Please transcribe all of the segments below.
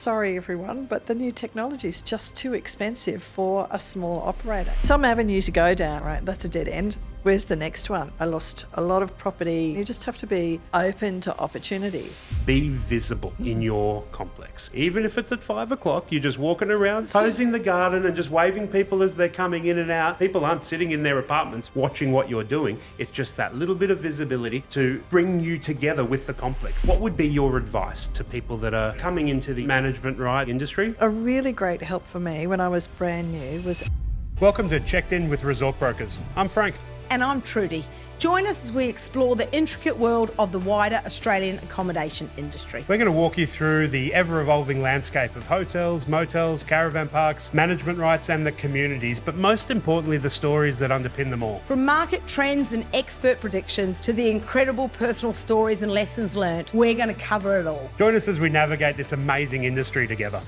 sorry everyone, but the new technology is just too expensive for a small operator. Some avenues you go down, right, that's a dead end. Where's the next one? I lost a lot of property. You just have to be open to opportunities. Be visible in your complex. Even if it's at 5 o'clock, you're just walking around, posing the garden and just waving people as they're coming in and out. People aren't sitting in their apartments watching what you're doing. It's just that little bit of visibility to bring you together with the complex. What would be your advice to people that are coming into the management right industry? A really great help for me when I was brand new was... Welcome to Checked In with Resort Brokers. I'm Frank. And I'm Trudy. Join us as we explore the intricate world of the wider Australian accommodation industry. We're going to walk you through the ever-evolving landscape of hotels, motels, caravan parks, management rights and the communities, but most importantly, the stories that underpin them all. From market trends and expert predictions to the incredible personal stories and lessons learned, we're going to cover it all. Join us as we navigate this amazing industry together.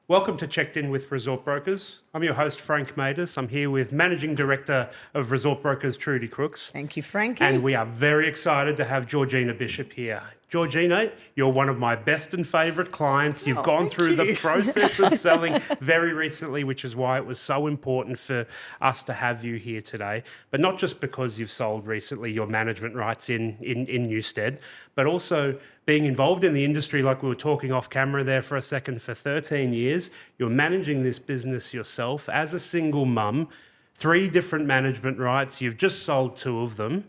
Welcome to Checked In with Resort Brokers. I'm your host, Frank Matus. I'm here with Managing Director of Resort Brokers, Trudy Crooks. Thank you, Frankie. And we are very excited to have Georgina Bishop here. Georgina, you're one of my best and favourite clients. You've gone through the process of selling very recently, which is why it was so important for us to have you here today. But not just because you've sold recently your management rights in Newstead, but also being involved in the industry, like we were talking off camera there for a second, for 13 years. You're managing this business yourself as a single mum, 3 different management rights. You've just sold 2 of them.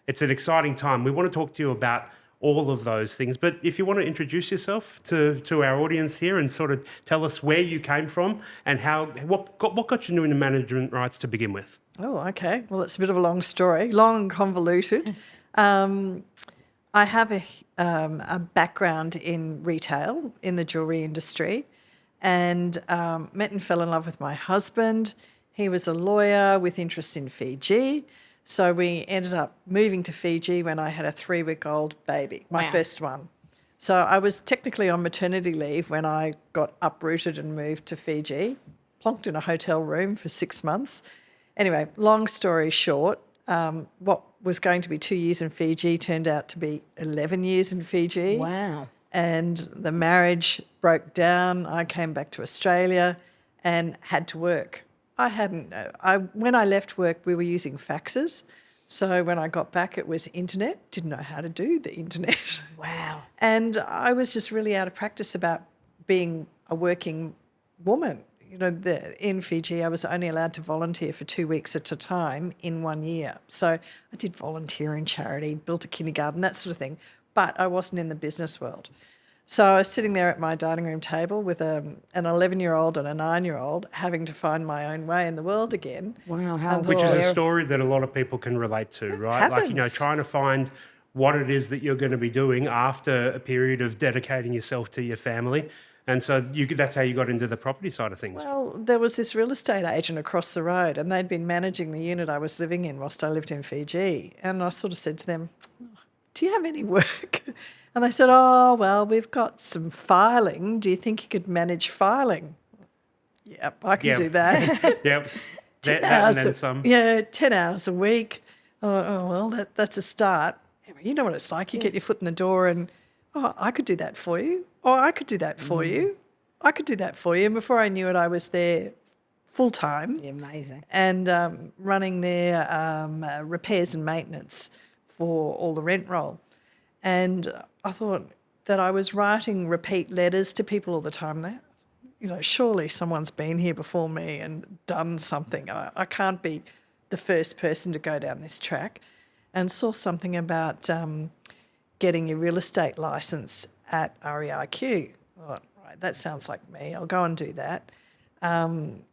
It's an exciting time. We want to talk to you about all of those things. But if you want to introduce yourself to our audience here and sort of tell us where you came from and what got you into management rights to begin with. Oh, okay. Well, it's a bit of a long story, long and convoluted. I have a background in retail, in the jewellery industry, and met and fell in love with my husband. He was a lawyer with interest in Fiji. So we ended up moving to Fiji when I had a 3-week-old baby, my first one. So I was technically on maternity leave when I got uprooted and moved to Fiji, plonked in a hotel room for 6 months. Anyway, long story short, what was going to be 2 years in Fiji turned out to be 11 years in Fiji. Wow. And the marriage broke down. I came back to Australia and had to work. When I left work, we were using faxes. So when I got back, it was internet. Didn't know how to do the internet. Wow. And I was just really out of practice about being a working woman. You know, in Fiji, I was only allowed to volunteer for 2 weeks at a time in 1 year. So I did volunteer in charity, built a kindergarten, that sort of thing. But I wasn't in the business world. So I was sitting there at my dining room table with an 11-year-old and a 9-year-old having to find my own way in the world again. Wow, how Which is a story that a lot of people can relate to, right? Happens. Like, you know, trying to find what it is that you're going to be doing after a period of dedicating yourself to your family. And so that's how you got into the property side of things. Well, there was this real estate agent across the road and they'd been managing the unit I was living in whilst I lived in Fiji. And I sort of said to them, do you have any work? And they said, oh, well, we've got some filing. Do you think you could manage filing? Yep, I can do that. Yep. 10 that hours and then some. Yeah, 10 hours a week. Oh, well, that's a start. You know what it's like. You get your foot in the door and, oh, I could do that for you. Oh, I could do that for you. I could do that for you. And before I knew it, I was there full time. Yeah, amazing. And running their repairs and maintenance for all the rent roll. And I thought that I was writing repeat letters to people all the time. There, you know, surely someone's been here before me and done something. I can't be the first person to go down this track. And saw something about getting your real estate licence at REIQ. Thought, right, that sounds like me. I'll go and do that.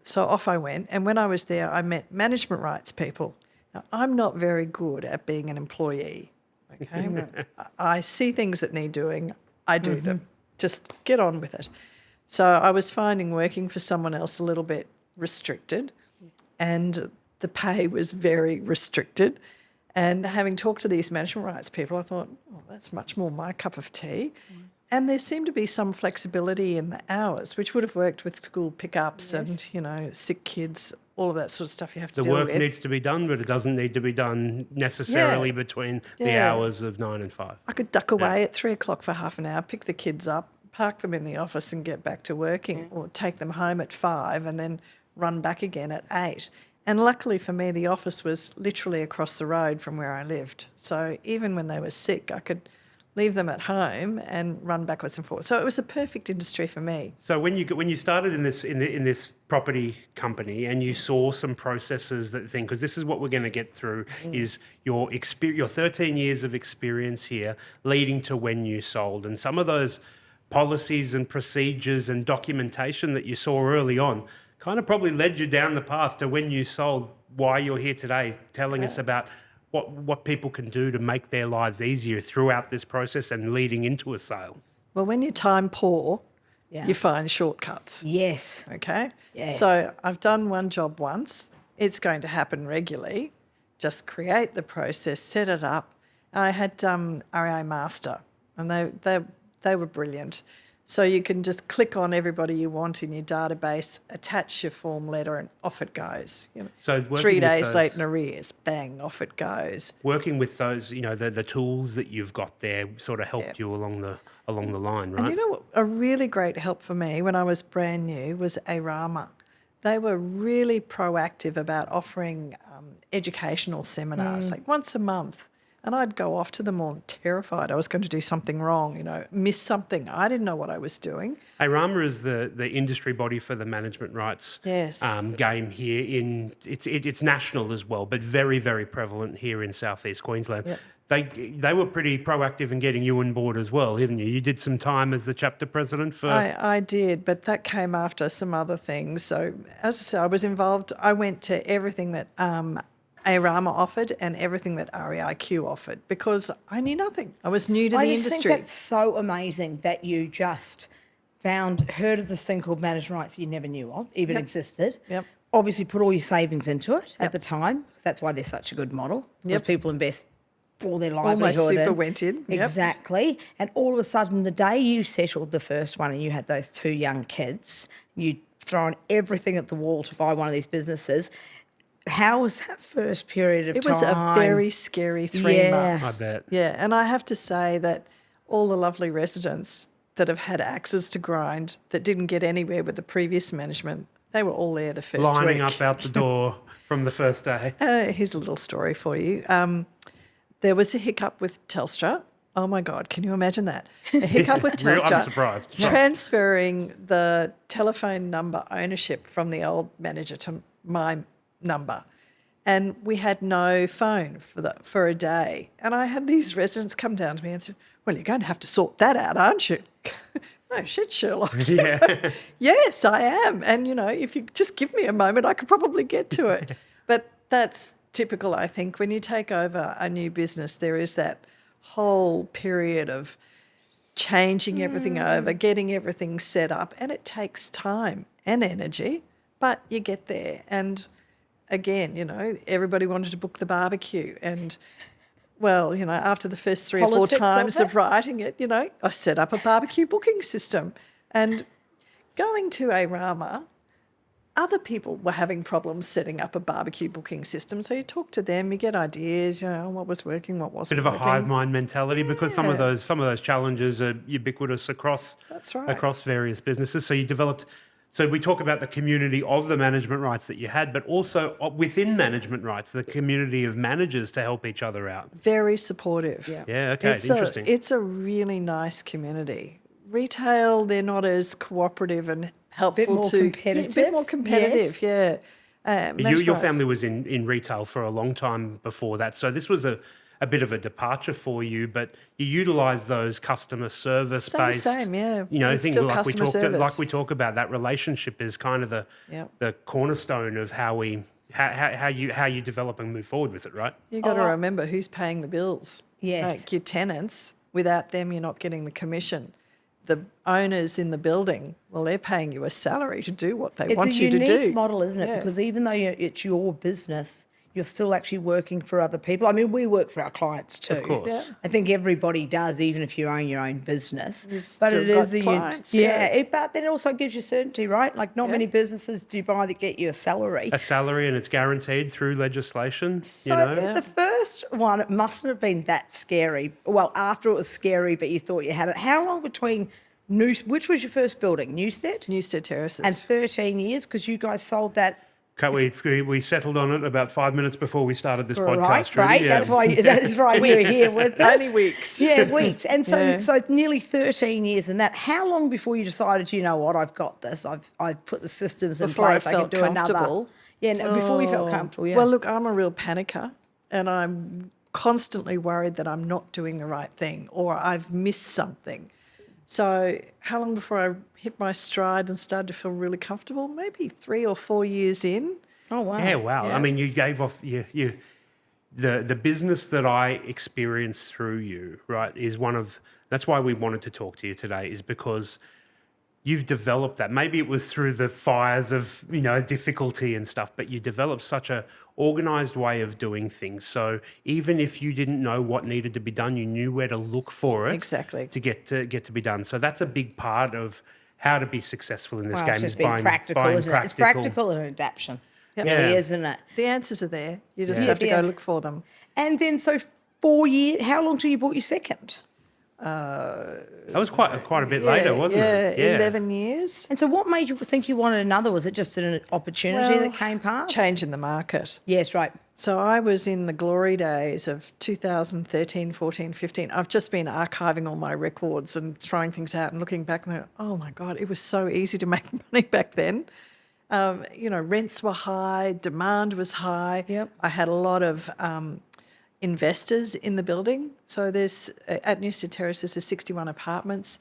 So off I went. And when I was there, I met management rights people. Now, I'm not very good at being an employee. Okay, I see things that need doing, I do them. Just get on with it. So I was finding working for someone else a little bit restricted and the pay was very restricted. And having talked to these management rights people, I thought, oh, that's much more my cup of tea. And there seemed to be some flexibility in the hours, which would have worked with school pickups and, you know, sick kids, all of that sort of stuff you have to The deal work with. needs to be done, but it doesn't need to be done necessarily between the Yeah. hours of 9 and 5. I could duck away at 3 o'clock for half an hour, pick the kids up, park them in the office and get back to working, or take them home at 5 and then run back again at 8. And luckily for me, the office was literally across the road from where I lived. So even when they were sick, I could leave them at home and run backwards and forwards. So it was a perfect industry for me. So when you started in this property company and you saw some processes that think, because this is what we're going to get through, is your 13 years of experience here leading to when you sold, and some of those policies and procedures and documentation that you saw early on kind of probably led you down the path to when you sold, why you're here today, telling us about what people can do to make their lives easier throughout this process and leading into a sale. Well, when you're time poor, Yeah. you find shortcuts. Yes. Okay? Yes. So I've done one job once. It's going to happen regularly. Just create the process, set it up. I had REI Master, and they were brilliant. So you can just click on everybody you want in your database, attach your form letter, and off it goes. You know, So working 3 with days those- late in arrears, bang, off it goes. Working with those, the tools that you've got there sort of helped you along the line, right? And you know what, a really great help for me when I was brand new was Arama. They were really proactive about offering educational seminars, like once a month. And I'd go off to them all terrified I was going to do something wrong, miss something. I didn't know what I was doing. ARAMA is the industry body for the management rights Yes. game here. It's national as well, but very, very prevalent here in southeast Queensland. Yep. They were pretty proactive in getting you on board as well, didn't you? You did some time as the chapter president for... I did, but that came after some other things. So as I said, I was involved. I went to everything that Arama offered and everything that REIQ offered because I knew nothing. I was new to the I just industry. think that's so amazing that you just heard of this thing called management rights you never knew of, even Yep. existed. Yep. Obviously put all your savings into it Yep. at the time, because that's why they're such a good model. Because Yep. people invest all their All livelihood. my super in. went in. Yep. Exactly. And all of a sudden, the day you settled the first one and you had those 2 young kids, you'd thrown everything at the wall to buy one of these businesses. How was that first period of It time? was a very scary 3 Yeah. months. I bet. Yeah, and I have to say that all the lovely residents that have had axes to grind that didn't get anywhere with the previous management, they were all there the first lining week. up out the door from the first day. Here's a little story for you. There was a hiccup with Telstra. Oh my God, can you imagine that? A hiccup with Real- Telstra. I'm surprised. Transferring the telephone number ownership from the old manager to my number. And we had no phone for a day. And I had these residents come down to me and said, well, you're going to have to sort that out, aren't you? No shit, Sherlock. Yeah. Yes, I am. And, if you just give me a moment, I could probably get to it. But that's typical, I think. When you take over a new business, there is that whole period of changing everything over, getting everything set up, and it takes time and energy, but you get there. And again, everybody wanted to book the barbecue and... Well, after the first 3 or 4 Politics of times it? of writing it, I set up a barbecue booking system. And going to Arama, other people were having problems setting up a barbecue booking system. So you talk to them, you get ideas, what was working, what wasn't Bit of a working. hive mind mentality because some of those challenges are ubiquitous across That's right. across various businesses. So you developed. So we talk about the community of the management rights that you had, but also within management rights, the community of managers to help each other out. Very supportive. Yeah, okay, interesting. It's a really nice community. Retail, they're not as cooperative and helpful more to... competitive. Yeah, a bit more competitive, yeah. Your Management rights. family was in retail for a long time before that, so this was a bit of a departure for you, but you utilise those customer service based, Same, yeah. It's things still like we customer service. like we talk about. That relationship is kind of the cornerstone of how you develop and move forward with it, right? You got to remember who's paying the bills. Yes. Like your tenants. Without them, you're not getting the commission. The owners in the building, well, they're paying you a salary to do what they want you to do. It's a unique model, isn't it? Yeah. Because even though it's your business, you're still actually working for other people. I mean, we work for our clients too. Of course. Yeah. I think everybody does, even if you own your own business. You've But still it is got a clients, but then it also gives you certainty, right? Like not Yeah. many businesses do buy that get you a salary. A salary, and it's guaranteed through legislation. So the first one, it mustn't have been that scary. Well, after it was scary, but you thought you had it. How long between which was your first building? Newstead? Newstead Terraces. And 13 years, because you guys sold that. We settled on it about 5 minutes before we started this Right, podcast. Trudy. right. Yeah. That's why. That's right. You're here with us. Only weeks. Yeah, weeks. And so, Yeah. so nearly 13 years. And that. How long before you decided, you know what, I've got this. I've put the systems in Before I place. I can felt do another. comfortable. Yeah, no, before you felt comfortable. Yeah. Well, look, I'm a real panicker, and I'm constantly worried that I'm not doing the right thing or I've missed something. So how long before I hit my stride and started to feel really comfortable? Maybe 3 or 4 years in. oh wow. Yeah, wow. Yeah. I mean, you gave off the business that I experienced through you, right, is one of, that's why we wanted to talk to you today, is because you've developed that. Maybe it was through the fires of, difficulty and stuff, but you developed such a organized way of doing things. So even if you didn't know what needed to be done, you knew where to look for it. Exactly. To get to be done. So that's a big part of how to be successful in this Well, game, it's is just being practical, buying isn't it? It's practical and adaptation. Yep. Really, Yeah. isn't it? The answers are there. You just Yeah. have to Yeah. go look for them. And then, so 4 years. How long till you bought your second? That was quite a bit later, wasn't it? Yeah, 11 years. And so, what made you think you wanted another? Was it just an opportunity Well, that came past? Change in the market. Yes, right. So I was in the glory days of 2013, 14, 15. I've just been archiving all my records and throwing things out and looking back and going, oh my God, it was so easy to make money back then. Rents were high, demand was high. Yep. I had a lot of investors in the building. So there's, at Newstead Terraces, there's 61 apartments,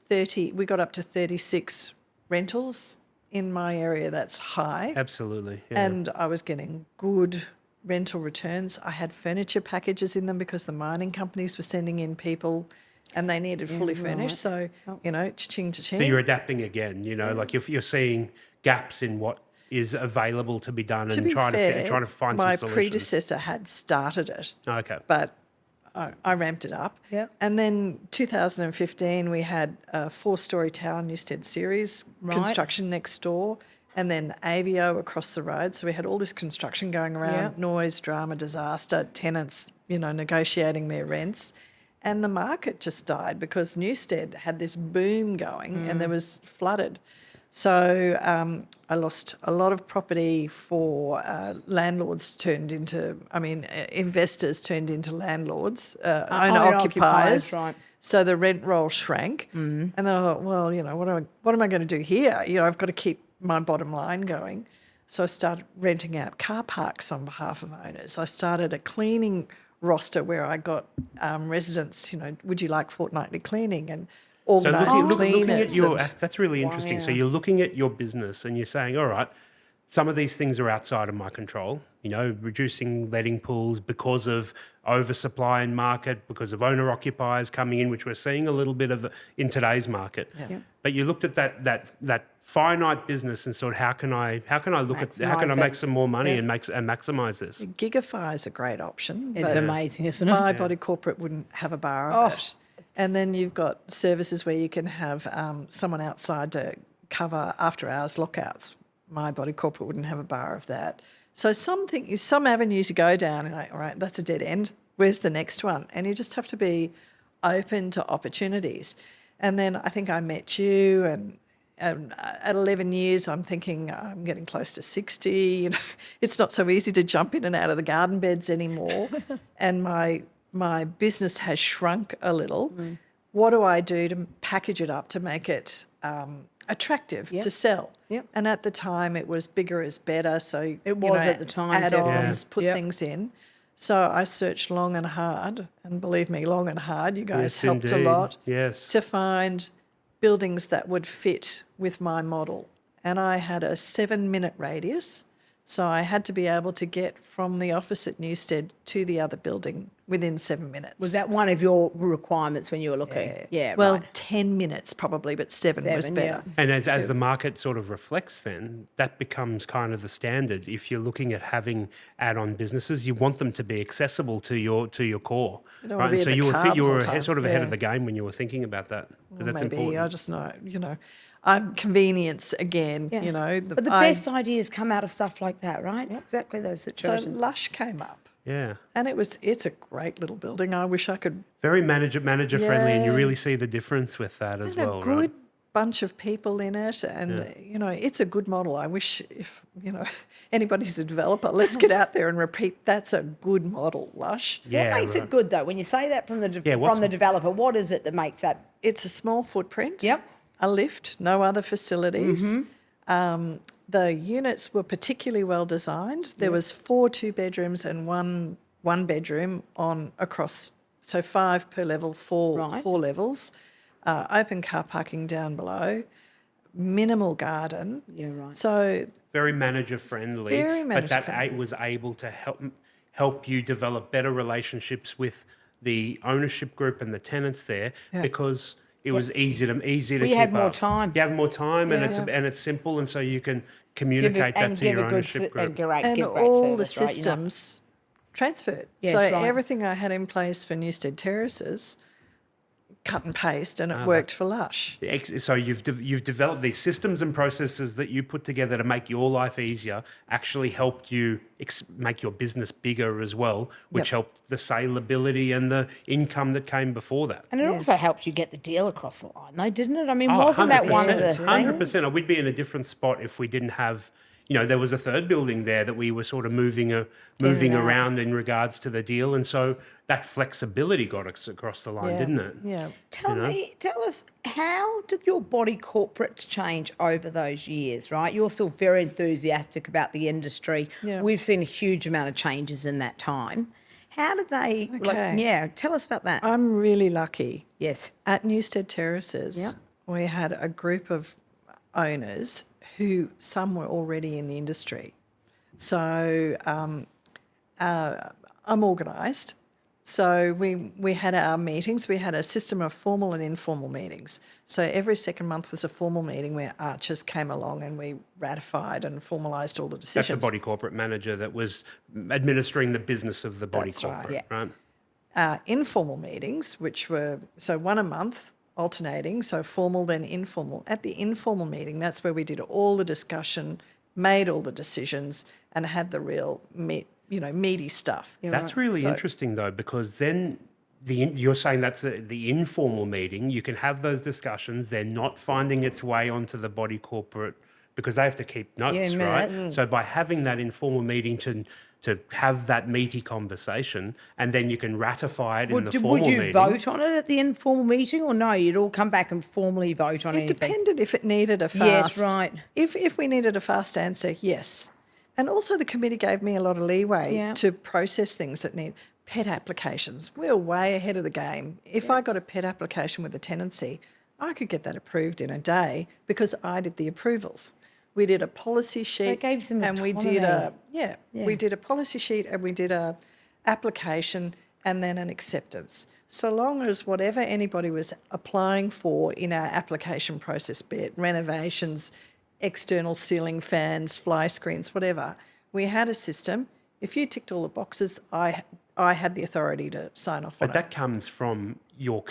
we got up to 36 rentals in my area. That's high. Absolutely. Yeah. And I was getting good rental returns. I had furniture packages in them because the mining companies were sending in people and they needed fully furnished. So, cha-ching, cha-ching. So you're adapting again, like if you're seeing gaps in what is available to be done To and be trying fair, to find my some solutions. predecessor had started it, Okay. but I ramped it up. Yep. And then 2015, we had a 4-story tower Newstead series Right. construction next door, and then Avio across the road. So we had all this construction going around, Yep. noise, drama, disaster, tenants, negotiating their rents. And the market just died because Newstead had this boom going and there was flooded. So I lost a lot of property for investors turned into landlords, owner-occupiers. right. So the rent roll shrank. And then I thought, well, what am I going to do here? I've got to keep my bottom line going. So I started renting out car parks on behalf of owners. I started a cleaning roster where I got residents, would you like fortnightly cleaning and organising looking cleaners. at your, and- that's really interesting. So Wow. you're looking at your business and you're saying, all right, some of these things are outside of my control, reducing letting pools because of oversupply in market, because of owner occupiers coming in, which we're seeing a little bit of in today's market. Yeah. But you looked at that finite business and thought, how can I Maximise make it. some more money Yeah. and maximize this? Gigify is a great option. It's but amazing, isn't it? My body corporate wouldn't have a bar of it. And then you've got services where you can have someone outside to cover after-hours lockouts. My body corporate wouldn't have a bar of that. So some avenues you go down and all right, that's a dead end. Where's the next one? And you just have to be open to opportunities. And then I think I met you and at 11 years, I'm thinking I'm getting close to 60. It's not so easy to jump in and out of the garden beds anymore. And my business has shrunk a little. What do I do to package it up to make it attractive Yep. to sell? Yep. And at the time, it was bigger is better. So It was at the time, definitely. add-ons, put Yep. things in. So I searched long and hard, and believe me, long and hard. You guys Yes, helped indeed. a lot Yes. to find buildings that would fit with my model. And I had a 7-minute radius. So I had to be able to get from the office at Newstead to the other building within 7 minutes. Was that one of your requirements when you were looking? Yeah, well, right. 10 minutes probably, but seven was 7, better. yeah. And as the market sort of reflects then, that becomes kind of the standard. If you're looking at having add-on businesses, you want them to be accessible to your core. You don't right? want to be And in so the car the you whole were time. sort of ahead Yeah. of the game when you were thinking about that, because that's Maybe important. I just know, I'm convenience again, Yeah. But the best ideas come out of stuff like that, right? Exactly those So situations. Lush came up. Yeah. And it's a great little building. I wish I could. Very manager friendly, and you Yeah. really see the difference with that as And well, a good right? bunch of people in it, and it's a good model. I wish if anybody's a developer, let's get out there and repeat. That's a good model, Lush. Yeah. What makes it good, though? When you say that from the what's- from the developer, what is it that makes that? It's a small footprint. Yep. A lift, no other facilities. The units were particularly well designed. There was 4 2-bedrooms and one bedroom on across, so 5 per level, four Right. 4 levels. Open car parking down below. Minimal garden. Yeah, right. So Very manager friendly, Very but that manager-friendly. was able to help you develop better relationships with the ownership group and the tenants there, because it was easy to Well, you keep had more up. time. You have more time, and Yeah. it's simple, and so you can communicate that to your ownership group. and give great all the service, right? You're not- systems transferred. Yes, so right. everything I had in place for Newstead Terraces, cut and paste, and it worked for Lush. So you've developed these systems and processes that you put together to make your life easier, actually helped you make your business bigger as well, which helped the saleability and the income that came before that. And it also Yes. helped you get the deal across the line, though, didn't it? I mean, wasn't that one of the things? 100%. We'd be in a different spot if we didn't have, there was a third building there that we were sort of moving out. around in regards to the deal. And so that flexibility got us across the line, didn't it? Yeah. Tell us, how did your body corporates change over those years, right? You're still very enthusiastic about the industry. Yeah. We've seen a huge amount of changes in that time. How did they, Okay. tell us about that. I'm really lucky. Yes. At Newstead Terraces, Yep. we had a group of owners who some were already in the industry. So I'm organised. So we had our meetings. We had a system of formal and informal meetings. So every second month was a formal meeting where Archers came along and we ratified and formalised all the decisions. That's the body corporate manager that was administering the business of the body That's right. corporate, right? Informal meetings, which were so one a month, alternating, so formal then informal. At the informal meeting, that's where we did all the discussion, made all the decisions, and had the real meaty stuff. That's really interesting, though, because then you're saying that's the informal meeting. You can have those discussions. They're not finding its way onto the body corporate because they have to keep notes, right? So by having that informal meeting to have that meaty conversation, and then you can ratify it in the formal meeting. Would you vote on it at the informal meeting, or no? You'd all come back and formally vote on It anything. depended if it needed a fast. Yes, right. If we needed a fast answer, yes. And also the committee gave me a lot of leeway to process things that need pet applications. We're way ahead of the game. If I got a pet application with a tenancy, I could get that approved in a day because I did the approvals. We did a policy sheet. That gave them and we did autonomy. we did a policy sheet and we did a application and then an acceptance. So long as whatever anybody was applying for in our application process, be it renovations, external ceiling fans, fly screens, whatever, we had a system. If you ticked all the boxes, I had the authority to sign off on But that comes from you're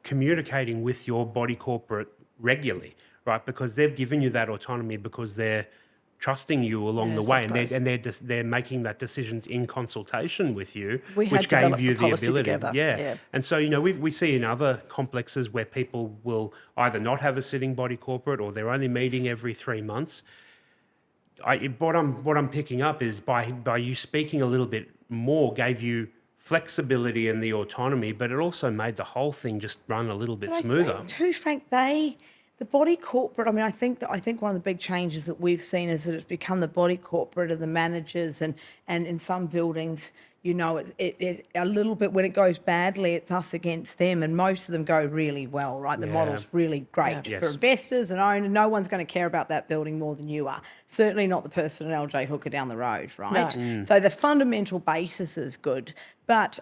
communicating with your body corporate regularly, right? Because they've given you that autonomy because they're trusting you along the Yes, way, I suppose. and they're making that decisions in consultation with you, We had which gave developed you the the policy ability. together, yeah. And so we see in other complexes where people will either not have a sitting body corporate or they're only meeting every 3 months. What I'm picking up is by you speaking a little bit more gave you flexibility and the autonomy, but it also made the whole thing just run a little bit smoother. I think too, Frank, the body corporate, I mean, I think one of the big changes that we've seen is that it's become the body corporate of the managers, and in some buildings it a little bit, when it goes badly, it's us against them, and most of them go really well, right? The model's really great Yeah. for Yes. investors and owners. No one's going to care about that building more than you are. Certainly not the person at LJ Hooker down the road, right? No. So the fundamental basis is good. But,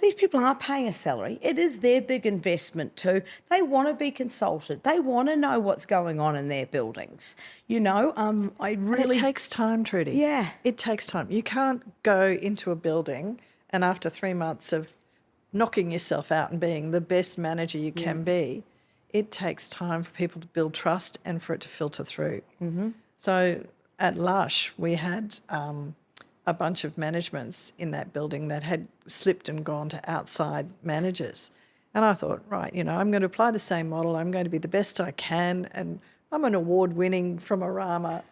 these people aren't paying a salary. It is their big investment too. They want to be consulted. They want to know what's going on in their buildings. I And really... it takes time, Trudy. Yeah. It takes time. You can't go into a building and after 3 months of knocking yourself out and being the best manager you can be, it takes time for people to build trust and for it to filter through. Mm-hmm. So at Lush, we had a bunch of managements in that building that had slipped and gone to outside managers. And I thought, right, I'm going to apply the same model. I'm going to be the best I can. And I'm an award-winning from Arama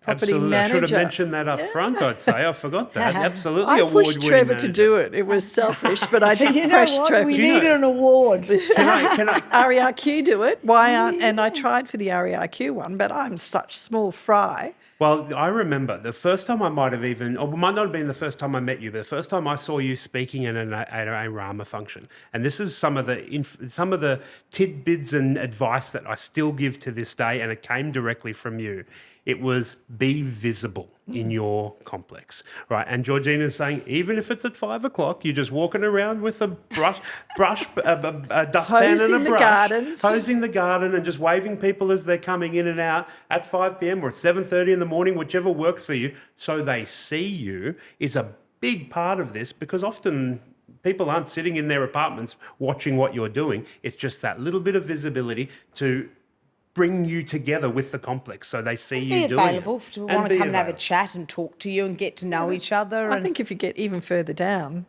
property Absolutely. manager. I should have mentioned that up front, I'd say. I forgot that. Absolutely I pushed award-winning Trevor manager. to do it. It was selfish, but I did You know push what? Trevor. We Do you need know- an award. Can I REIQ do it. Why aren't? And I tried for the REIQ one, but I'm such small fry. Well, I remember the first time I might have even, or it might not have been the first time I met you, but the first time I saw you speaking in an Rama function. And this is some of the tidbits and advice that I still give to this day, and it came directly from you. It was be visible in your complex, right? And Georgina's saying, even if it's at 5 o'clock, you're just walking around with a a dustpan and a Hosing the brush, gardens. hosing the garden and just waving people as they're coming in and out at 5 p.m. or at 7:30 in the morning, whichever works for you, so they see you, is a big part of this, because often people aren't sitting in their apartments watching what you're doing. It's just that little bit of visibility to bring you together with the complex so they see you Be doing it. available to And want be to come and have a available. chat and talk to you and get to know each other. I And think if you get even further down,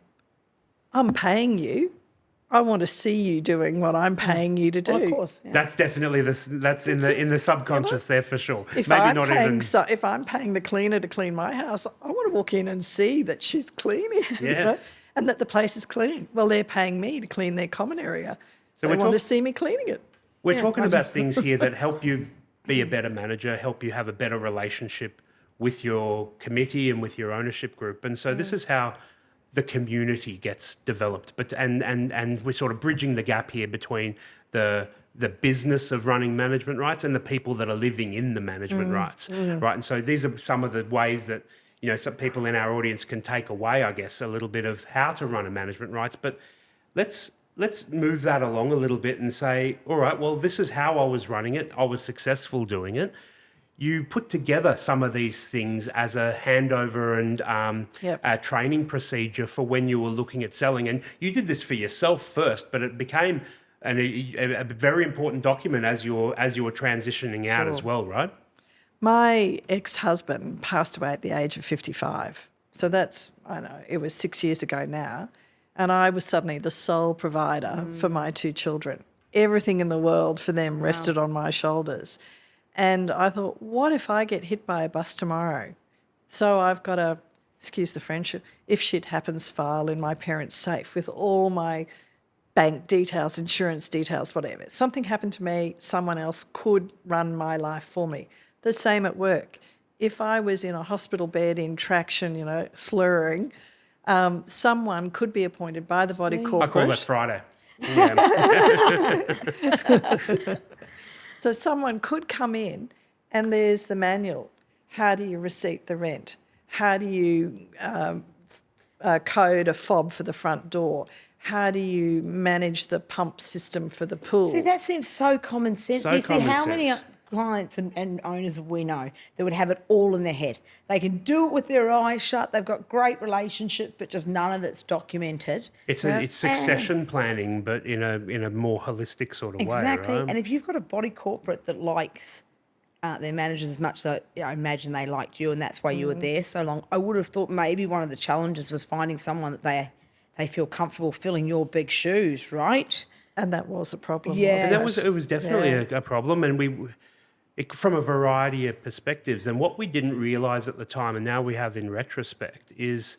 I'm paying you. I want to see you doing what I'm paying you to do. Well, of course. Yeah. That's definitely that's in the subconscious there for sure. If Maybe I'm not paying, even. if I'm paying the cleaner to clean my house, I want to walk in and see that she's cleaning, Yes. and that the place is clean. Well, they're paying me to clean their common area. So They we're want to talk- see me cleaning it. We're talking about things here that help you be a better manager, help you have a better relationship with your committee and with your ownership group. And so this is how the community gets developed. But and we're sort of bridging the gap here between the business of running management rights and the people that are living in the management rights. Right. And so these are some of the ways that, some people in our audience can take away, I guess, a little bit of how to run a management rights. But let's move that along a little bit and say, all right, well, this is how I was running it. I was successful doing it. You put together some of these things as a handover and Yep. a training procedure for when you were looking at selling. And you did this for yourself first, but it became a very important document as you were transitioning out as Sure. well, right? My ex-husband passed away at the age of 55. So that's, I know, it was 6 years ago now. And I was suddenly the sole provider for my two children. Everything in the world for them rested on my shoulders. And I thought, what if I get hit by a bus tomorrow? So I've got a, excuse the French, if shit happens file in my parents' safe with all my bank details, insurance details, whatever. Something happened to me, someone else could run my life for me. The same at work. If I was in a hospital bed in traction, slurring, someone could be appointed by the body I corporate. call that Friday. Yeah. So someone could come in and there's the manual. How do you receipt the rent? How do you code a fob for the front door? How do you manage the pump system for the pool? See, that seems so common sense. So You see, common how many sense. clients and owners we know that would have it all in their head? They can do it with their eyes shut. They've got great relationships, but just none of it's documented. It's succession planning, but in a more holistic sort of Exactly. way, right? And if you've got a body corporate that likes their managers as much as I imagine they liked you, and that's why you were there so long, I would have thought maybe one of the challenges was finding someone that they feel comfortable filling your big shoes, right? And that was a problem. Yeah. And wasn't it was definitely a problem, and from a variety of perspectives. And what we didn't realise at the time, and now we have in retrospect, is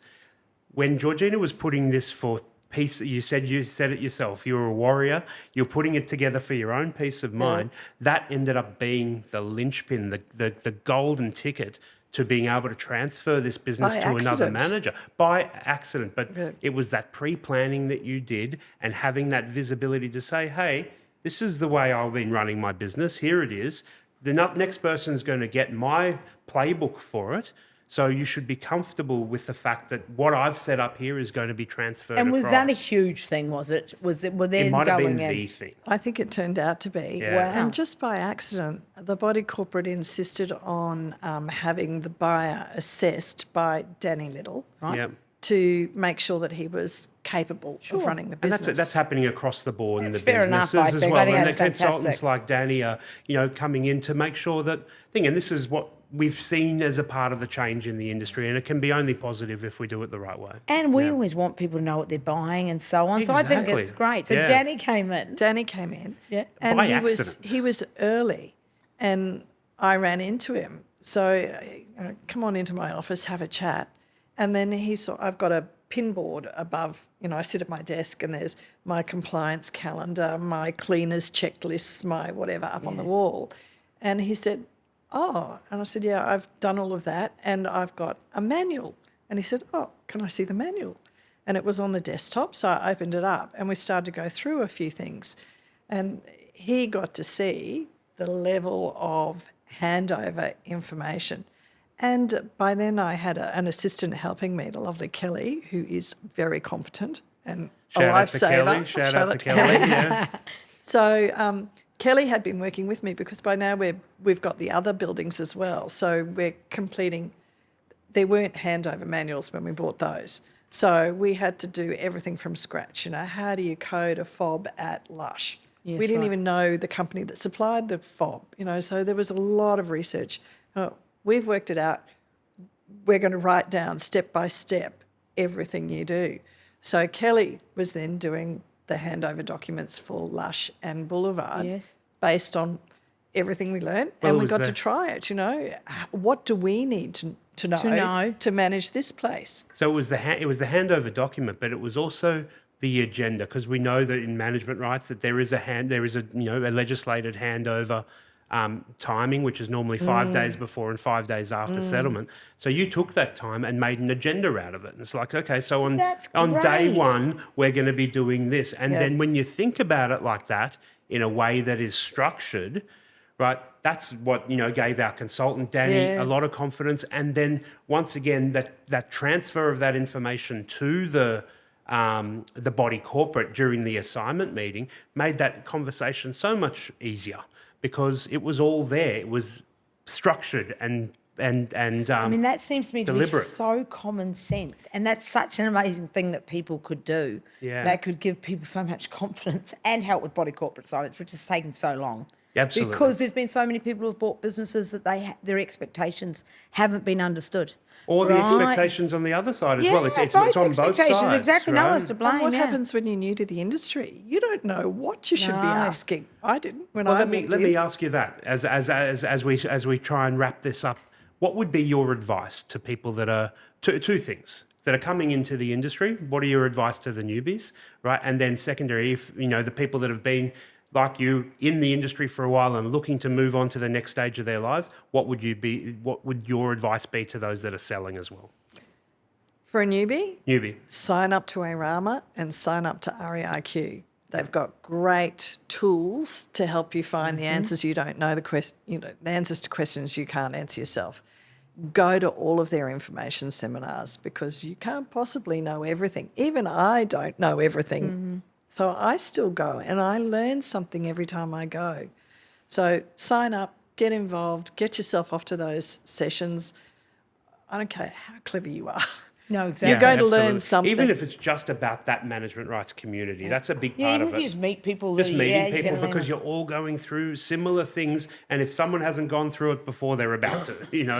when Georgina was putting this for peace. You said it yourself. You're a warrior. You're putting it together for your own peace of mind. That ended up being the linchpin, the golden ticket to being able to transfer this business By to another accident. manager by accident. But Yeah. it was that pre-planning that you did and having that visibility to say, hey, this is the way I've been running my business. Here it is. The next person's going to get my playbook for it. So you should be comfortable with the fact that what I've set up here is going to be transferred And was across. that a huge thing, was it? Were they It might have going been in? the thing. I think it turned out to be. Yeah. Wow. And just by accident, the body corporate insisted on having the buyer assessed by Danny Little Yeah. to make sure that he was capable of running the And business. that's happening across the board in That's the fair enough, businesses I as think. well. I think And that's the consultants fantastic. like Danny are, coming in to make sure that thing. And this is what we've seen as a part of the change in the industry, and it can be only positive if we do it the right way. And we always want people to know what they're buying and so on. So I think Exactly. it's great. So Yeah. Danny came in. Danny came in, Yeah. and By he accident. was early, and I ran into him. So come on into my office, have a chat, and then he saw I've got a pin board above. I sit at my desk, and there's my compliance calendar, my cleaners checklists, my whatever up on the wall, and he said, "Oh," and I said, "Yeah, I've done all of that, and I've got a manual." And he said, "Oh, can I see the manual?" And it was on the desktop, so I opened it up, and we started to go through a few things. And he got to see the level of handover information. And by then I had an assistant helping me, the lovely Kelly, who is very competent and Shout a out to lifesaver. Kelly. Shout out to Kelly. Yeah. So Kelly had been working with me because by now we've got the other buildings as well. So we're completing. There weren't handover manuals when we bought those. So we had to do everything from scratch. How do you code a fob at Lush? Yes, We didn't right. even know the company that supplied the fob. So there was a lot of research. We've worked it out. We're going to write down step by step everything you do. So Kelly was then doing the handover documents for Lush and Boulevard Yes. based on everything we learned, Well, and it we was got to the- try it. What do we need to know to manage this place? So it was the handover document, but it was also the agenda, because we know that in management rights that there is a legislated handover timing, which is normally 5 days before and 5 days after settlement. So you took that time and made an agenda out of it. And it's like, okay, so on That's day great. one, we're going to be doing this. And Yeah. then when you think about it like that, in a way that is structured, right, that's what, gave our consultant, Danny, Yeah. a lot of confidence. And then once again, that transfer of that information to the body corporate during the assignment meeting made that conversation so much easier because it was all there. It was structured and I mean, that seems to me to be deliberate. so common sense. And that's such an amazing thing that people could do. Yeah. That could give people so much confidence and help with body corporate assignments, which has taken so long. Absolutely. Because there's been so many people who've bought businesses that their expectations haven't been understood. or the Right. expectations on the other side as Yeah, well. It's both on both expectations, sides. exactly. No right? one's to blame. And what yeah. happens when you're new to the industry? You don't know what you should be No. asking. I didn't when Well, I let me walked in. ask you that as we try and wrap this up. What would be your advice to people that are two things that are coming into the industry? What are your advice to the newbies, right? And then secondary, if the people that have been like you in the industry for a while and looking to move on to the next stage of their lives, what would your advice be to those that are selling as well? For a newbie, Newbie. sign up to ARAMA and sign up to REIQ. They've got great tools to help you find the answers you don't know, the answers to questions you can't answer yourself. Go to all of their information seminars because you can't possibly know everything. Even I don't know everything. So I still go and I learn something every time I go. So sign up, get involved, get yourself off to those sessions. I don't care how clever you are. No, exactly. You're going to learn absolutely. something. Even if it's just about that management rights community, that's a big Yeah, part even of if it. you just meet people. Just meeting you people can because learn. you're all going through similar things, and if someone hasn't gone through it before, they're about to.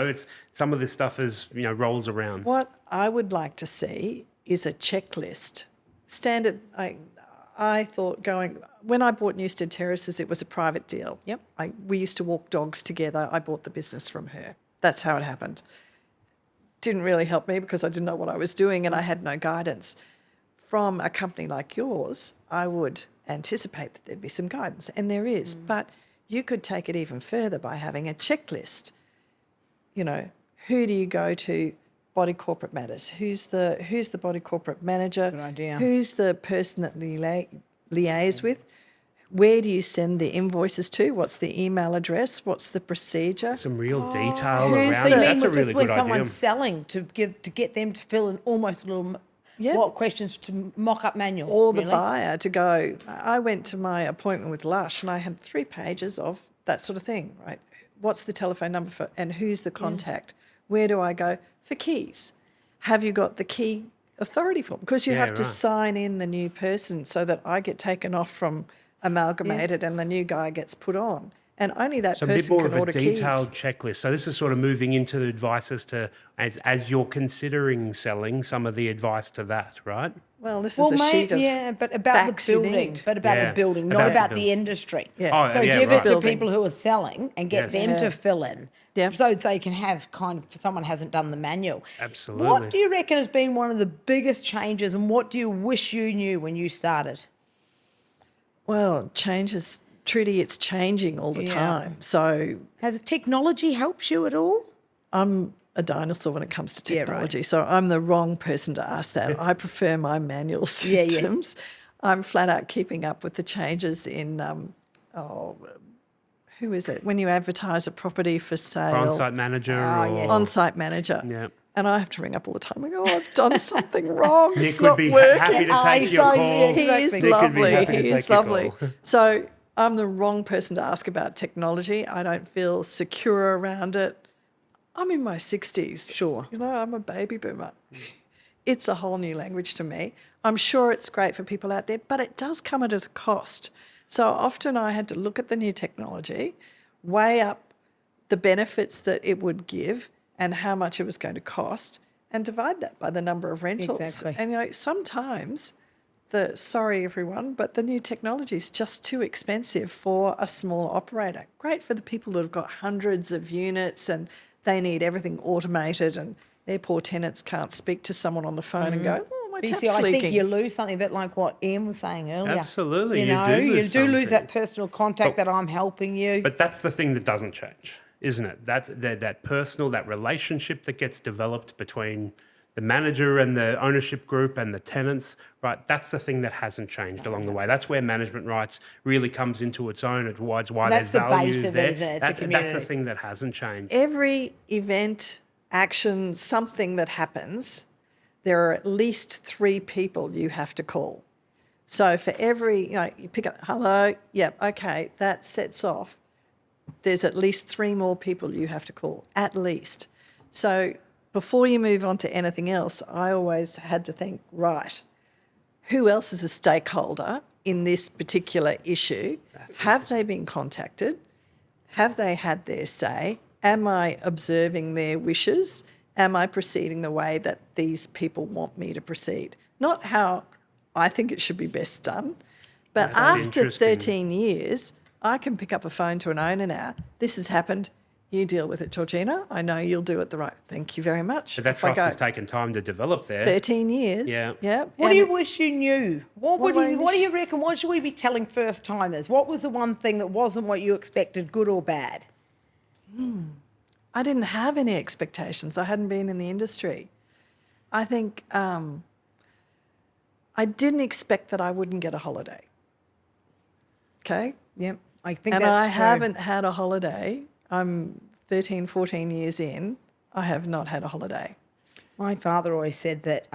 It's some of this stuff is rolls around. What I would like to see is a checklist. Standard, I thought when I bought Newstead Terraces, it was a private deal. Yep. We used to walk dogs together. I bought the business from her. That's how it happened. Didn't really help me because I didn't know what I was doing and I had no guidance. From a company like yours, I would anticipate that there'd be some guidance, and there is. But you could take it even further by having a checklist. who do you go to? Body corporate matters. Who's the body corporate manager? Good idea. Who's the person that liaise with? Where do you send the invoices to? What's the email address? What's the procedure? Some real detail who's around the- it. Mean That's a with really this when good someone's idea. selling to get them to fill in almost a little Yep. what questions to mock up manual Or the really? buyer to go, I went to my appointment with Lush and I had 3 pages of that sort of thing, right? What's the telephone number for, and who's the contact? Where do I go for keys? Have you got the key authority form? Because you Yeah, have to right. sign in the new person so that I get taken off from amalgamated and the new guy gets put on. And only that So a bit person more can of a order detailed keys. checklist. So this is sort of moving into the advice as to, as you're considering selling, some of the advice to that, right? Well, this is a mate, sheet of but about facts the you building, need. but about Yeah, the building, about not the about building. the industry. Yeah. Oh, So yeah, give right. it to Building. people who are selling and get Yes. them Yeah. to fill in. Yeah. So they can have kind of, someone hasn't done the manual. Absolutely. What do you reckon has been one of the biggest changes and what do you wish you knew when you started? Well, changes, Trudy, it's changing all the Yeah. time. So Has technology helped you at all? I'm a dinosaur when it comes to Yeah, right. technology, so I'm the wrong person to ask that. I prefer my manual Yeah, yeah. systems. I'm flat out keeping up with the changes in, who is it? When you advertise a property for sale. On-site manager or... yes. On-site manager. Yeah. And I have to ring up all the time. I go, oh, I've done something wrong. Nick It's would not be working. happy to Oh, take he's your so- call. yeah, He is Exactly. Nick would be lovely. happy to He take is your lovely. call. So I'm the wrong person to ask about technology. I don't feel secure around it. I'm in my 60s. Sure. You know, I'm a baby boomer. It's a whole new language to me. I'm sure it's great for people out there, but it does come at a cost. So often I had to look at the new technology, weigh up the benefits that it would give and how much it was going to cost, and divide that by the number of rentals. Exactly. And you know, sometimes sorry everyone, but the new technology is just too expensive for a small operator. Great for the people that have got hundreds of units and they need everything automated and their poor tenants can't speak to someone on the phone and go, oh, my But you tap's see, I leaking. think you lose something a bit like what Ian was saying earlier. Absolutely, You you know, do you lose do lose something. that personal contact that I'm helping you. But that's the thing that doesn't change, isn't it? That's that personal, that relationship that gets developed between the manager and the ownership group and the tenants, right? That's the thing that hasn't changed along the way. That's where management rights really comes into its own. It's why That's there's the value base of it, there. isn't it? It's That's a the community. thing that hasn't changed. Every event, action, something that happens, there are at least 3 people you have to call. So for every, you know, you pick up, hello, yep, okay, that sets off. There's at least 3 more people you have to call, at least. So before you move on to anything else, I always had to think, right, who else is a stakeholder in this particular issue? Have they been contacted? Have they had their say? Am I observing their wishes? Am I proceeding the way that these people want me to proceed? Not how I think it should be best done. But That's after interesting. 13 years, I can pick up a phone to an owner now. This has happened. You deal with it, Georgina. I know you'll do it the right. Thank you very much. But that Off I trust go. has taken time to develop there. 13 years. Yeah. Yeah. What do And you wish you knew? What do I do you wish- reckon? What should we be telling first timers? What was the one thing that wasn't what you expected, good or bad? I didn't have any expectations. I hadn't been in the industry. I think I didn't expect that I wouldn't get a holiday. Okay? Yep, I think And that's I true. haven't had a holiday. I'm 13, 14 years in. I have not had a holiday. My father always said that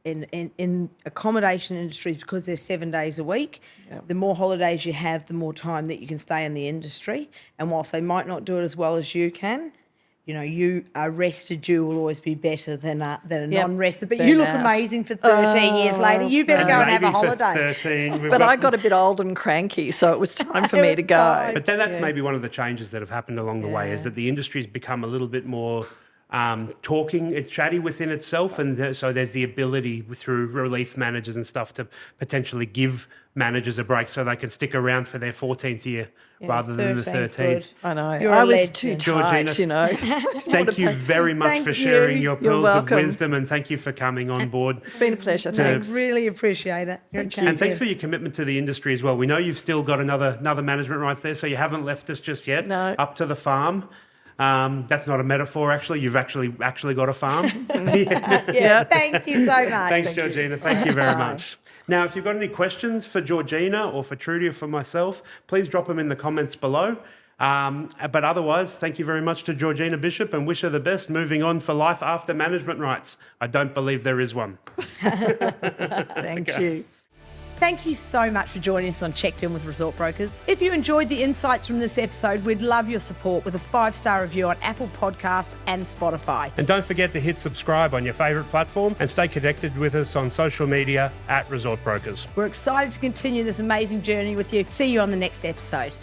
in accommodation industries, because they're 7 days a week, Yep. the more holidays you have, the more time that you can stay in the industry. And whilst they might not do it as well as you can, you know, you a rested you will always be better than a Yep. non-rested. But you look Burnout. amazing for 13 years later. You better go and have a Maybe for holiday. 13. But I got a bit old and cranky, so it was time for me to go. Time. But then that's maybe one of the changes that have happened along the way is that the industry's become a little bit more chatty within itself, and so there's the ability through relief managers and stuff to potentially give managers a break so they can stick around for their 14th year rather than the 13's 13th. I know. You're I a was legend. too Georgina, tight, you know. Thank you very much Thank for you. sharing your You're pearls of welcome. wisdom, and thank you for coming on board. It's been a pleasure. I Thanks. really appreciate it. You're a Thank you. And thanks champion. for your commitment to the industry as well. We know you've still got another management rights there, so you haven't left us just yet. No. Up to the farm. That's not a metaphor, actually. You've actually got a farm. Yeah. Thank you so much. Thanks, Georgina. Thank you very much. Now, if you've got any questions for Georgina or for Trudy or for myself, please drop them in the comments below. But otherwise, thank you very much to Georgina Bishop and wish her the best moving on for life after management rights. I don't believe there is one. Thank you. Thank you so much for joining us on Checked In with Resort Brokers. If you enjoyed the insights from this episode, we'd love your support with a 5-star review on Apple Podcasts and Spotify. And don't forget to hit subscribe on your favourite platform and stay connected with us on social media @Resort Brokers. We're excited to continue this amazing journey with you. See you on the next episode.